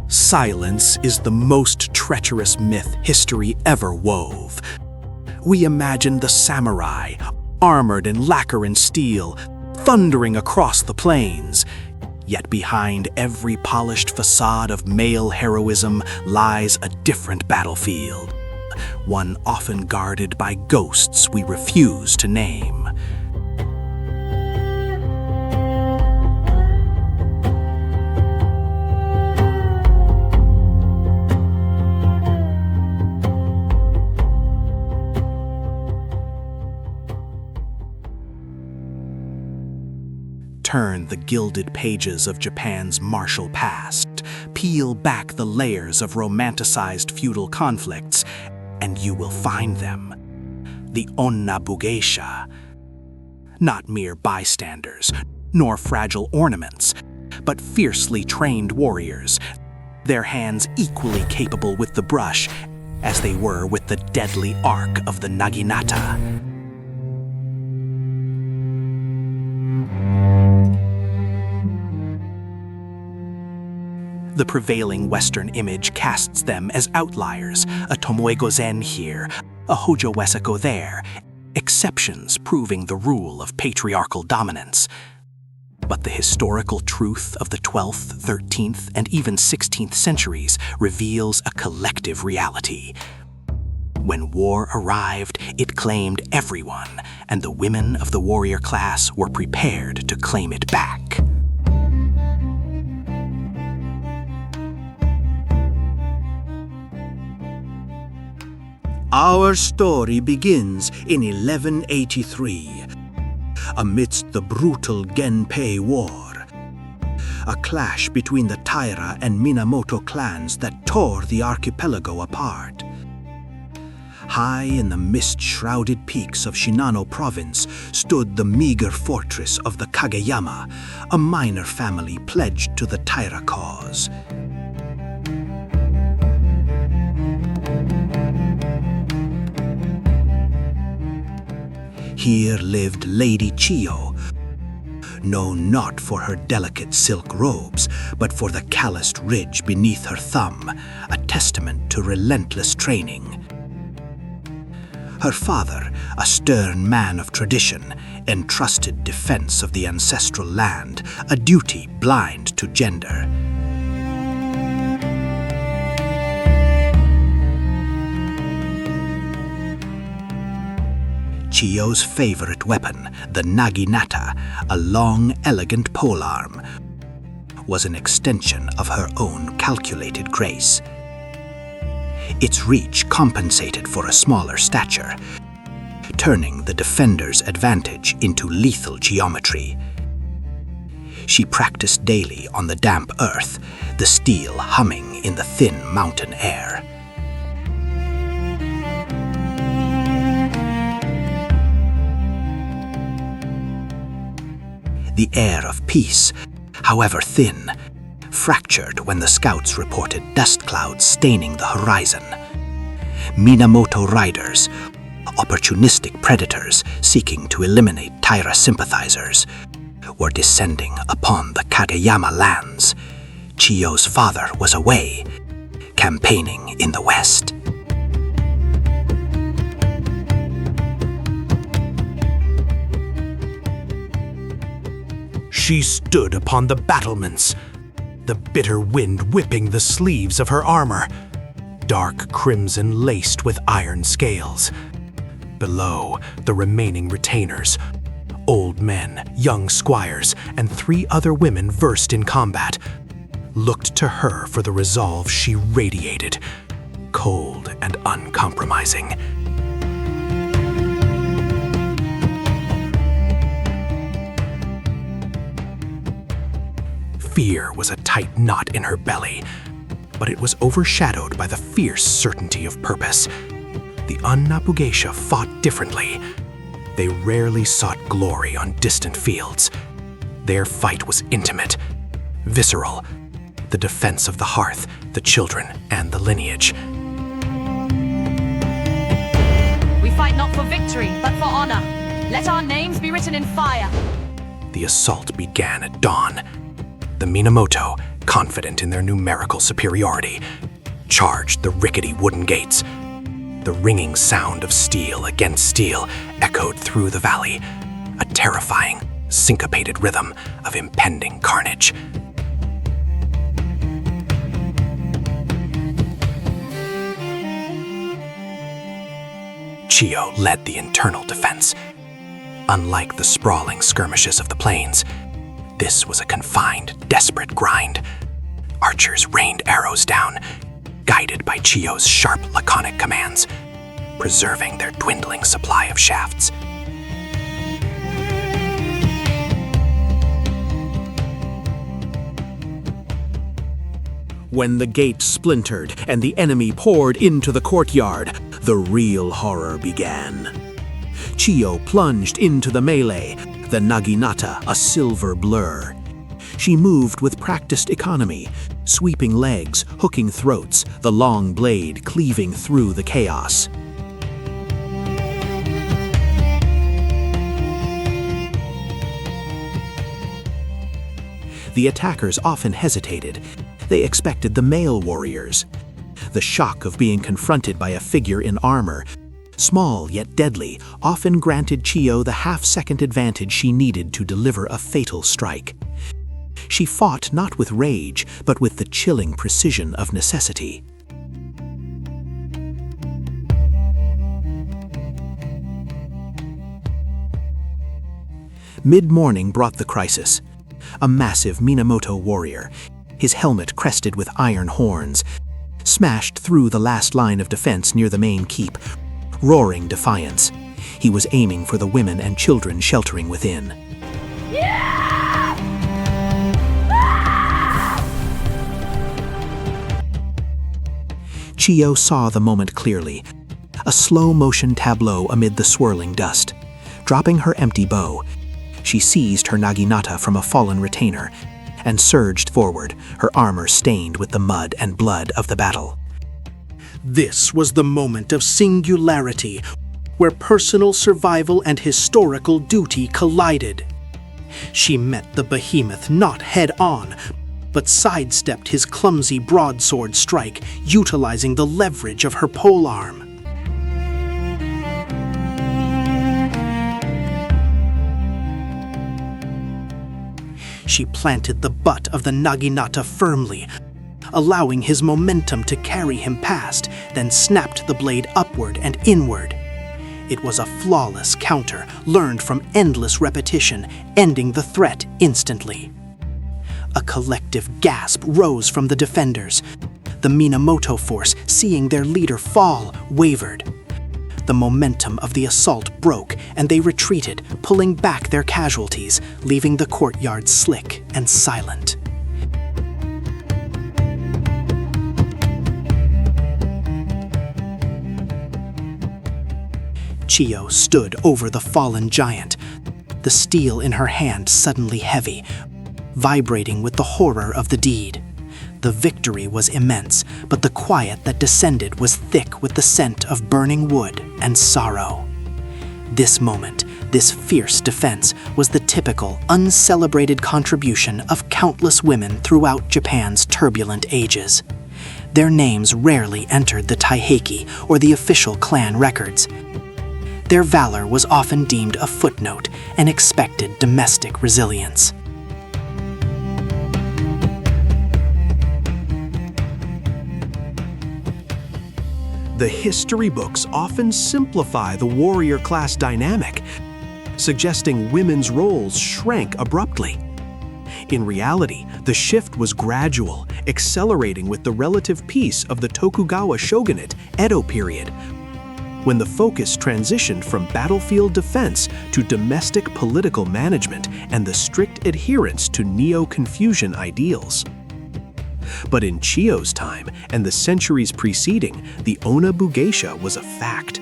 Silence is the most treacherous myth history ever wove. We imagine the samurai, armored in lacquer and steel, thundering across the plains. Yet behind every polished facade of male heroism lies a different battlefield, one often guarded by ghosts we refuse to name. Turn the gilded pages of Japan's martial past, peel back the layers of romanticized feudal conflicts, and you will find them. The Onna Bugeisha. Not mere bystanders, nor fragile ornaments, but fiercely trained warriors, their hands equally capable with the brush as they were with the deadly arc of the naginata. The prevailing Western image casts them as outliers, a tomoe-gozen here, a hojo weseko there, exceptions proving the rule of patriarchal dominance. But the historical truth of the 12th, 13th, and even 16th centuries reveals a collective reality. When war arrived, it claimed everyone, and the women of the warrior class were prepared to claim it back. Our story begins in 1183, amidst the brutal Genpei War, a clash between the Taira and Minamoto clans that tore the archipelago apart. High in the mist-shrouded peaks of Shinano province stood the meager fortress of the Kageyama, a minor family pledged to the Taira cause. Here lived Lady Chiyo, known not for her delicate silk robes, but for the calloused ridge beneath her thumb, a testament to relentless training. Her father, a stern man of tradition, entrusted defense of the ancestral land, a duty blind to gender. Chiyo's favorite weapon, the naginata, a long, elegant polearm, was an extension of her own calculated grace. Its reach compensated for a smaller stature, turning the defender's advantage into lethal geometry. She practiced daily on the damp earth, the steel humming in the thin mountain air. The air of peace, however thin, fractured when the scouts reported dust clouds staining the horizon. Minamoto riders, opportunistic predators seeking to eliminate Taira sympathizers, were descending upon the Kageyama lands. Chiyo's father was away, campaigning in the west. She stood upon the battlements, the bitter wind whipping the sleeves of her armor, dark crimson laced with iron scales. Below, the remaining retainers, old men, young squires, and 3 other women versed in combat, looked to her for the resolve she radiated, cold and uncompromising. Fear was a tight knot in her belly, but it was overshadowed by the fierce certainty of purpose. The Onna Bugeisha fought differently. They rarely sought glory on distant fields. Their fight was intimate, visceral, the defense of the hearth, the children, and the lineage. We fight not for victory, but for honor. Let our names be written in fire. The assault began at dawn. The Minamoto, confident in their numerical superiority, charged the rickety wooden gates. The ringing sound of steel against steel echoed through the valley, a terrifying, syncopated rhythm of impending carnage. Chiyo led the internal defense. Unlike the sprawling skirmishes of the plains, this was a confined, desperate grind. Archers rained arrows down, guided by Chiyo's sharp, laconic commands, preserving their dwindling supply of shafts. When the gate splintered and the enemy poured into the courtyard, the real horror began. Chiyo plunged into the melee, the naginata a silver blur. She moved with practiced economy, sweeping legs, hooking throats, the long blade cleaving through the chaos. The attackers often hesitated. They expected the male warriors. The shock of being confronted by a figure in armor, small yet deadly, often granted Chiyo the half-second advantage she needed to deliver a fatal strike. She fought not with rage, but with the chilling precision of necessity. Mid-morning brought the crisis. A massive Minamoto warrior, his helmet crested with iron horns, smashed through the last line of defense near the main keep, roaring defiance. He was aiming for the women and children sheltering within. Chiyo saw the moment clearly, a slow-motion tableau amid the swirling dust. Dropping her empty bow, she seized her naginata from a fallen retainer and surged forward, her armor stained with the mud and blood of the battle. This was the moment of singularity, where personal survival and historical duty collided. She met the behemoth not head-on, but sidestepped his clumsy broadsword strike, utilizing the leverage of her polearm. She planted the butt of the naginata firmly, allowing his momentum to carry him past, then snapped the blade upward and inward. It was a flawless counter, learned from endless repetition, ending the threat instantly. A collective gasp rose from the defenders. The Minamoto force, seeing their leader fall, wavered. The momentum of the assault broke, and they retreated, pulling back their casualties, leaving the courtyard slick and silent. Chiyo stood over the fallen giant, the steel in her hand suddenly heavy, vibrating with the horror of the deed. The victory was immense, but the quiet that descended was thick with the scent of burning wood and sorrow. This moment, this fierce defense, was the typical, uncelebrated contribution of countless women throughout Japan's turbulent ages. Their names rarely entered the Taiheki or the official clan records. Their valor was often deemed a footnote and expected domestic resilience. The history books often simplify the warrior class dynamic, suggesting women's roles shrank abruptly. In reality, the shift was gradual, accelerating with the relative peace of the Tokugawa shogunate Edo period, when the focus transitioned from battlefield defense to domestic political management and the strict adherence to Neo-Confucian ideals. But in Chiyo's time and the centuries preceding, the Onna Bugeisha was a fact.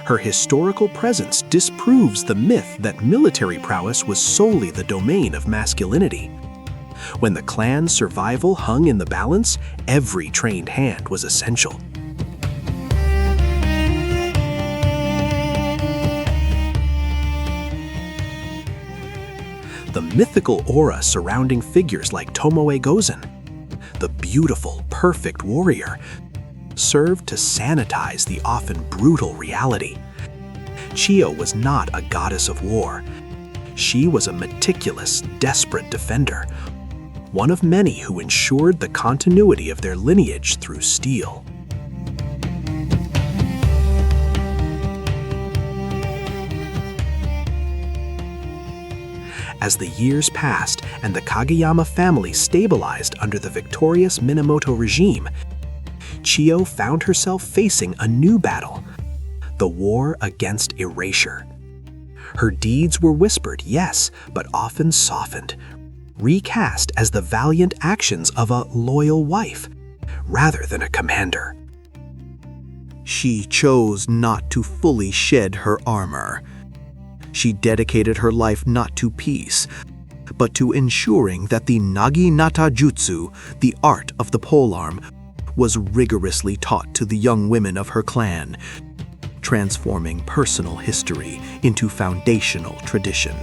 Her historical presence disproves the myth that military prowess was solely the domain of masculinity. When the clan's survival hung in the balance, every trained hand was essential. The mythical aura surrounding figures like Tomoe Gozen, the beautiful, perfect warrior, served to sanitize the often brutal reality. Chiyo was not a goddess of war. She was a meticulous, desperate defender, one of many who ensured the continuity of their lineage through steel. As the years passed and the Kageyama family stabilized under the victorious Minamoto regime, Chiyo found herself facing a new battle, the war against erasure. Her deeds were whispered, yes, but often softened, recast as the valiant actions of a loyal wife, rather than a commander. She chose not to fully shed her armor. She dedicated her life not to peace, but to ensuring that the Naginata Jutsu, the art of the polearm, was rigorously taught to the young women of her clan, transforming personal history into foundational tradition.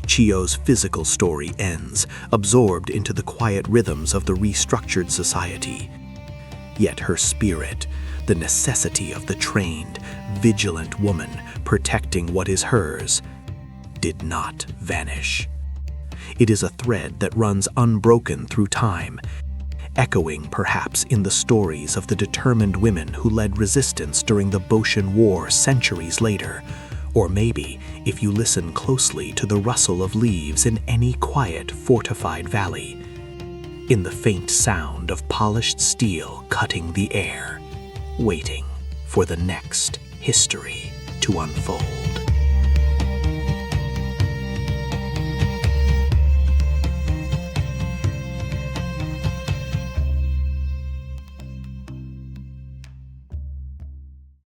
Chiyo's physical story ends, absorbed into the quiet rhythms of the restructured society. Yet her spirit, the necessity of the trained, vigilant woman protecting what is hers, did not vanish. It is a thread that runs unbroken through time, echoing perhaps in the stories of the determined women who led resistance during the Boshin War centuries later, or maybe if you listen closely to the rustle of leaves in any quiet, fortified valley, in the faint sound of polished steel cutting the air, waiting for the next history to unfold.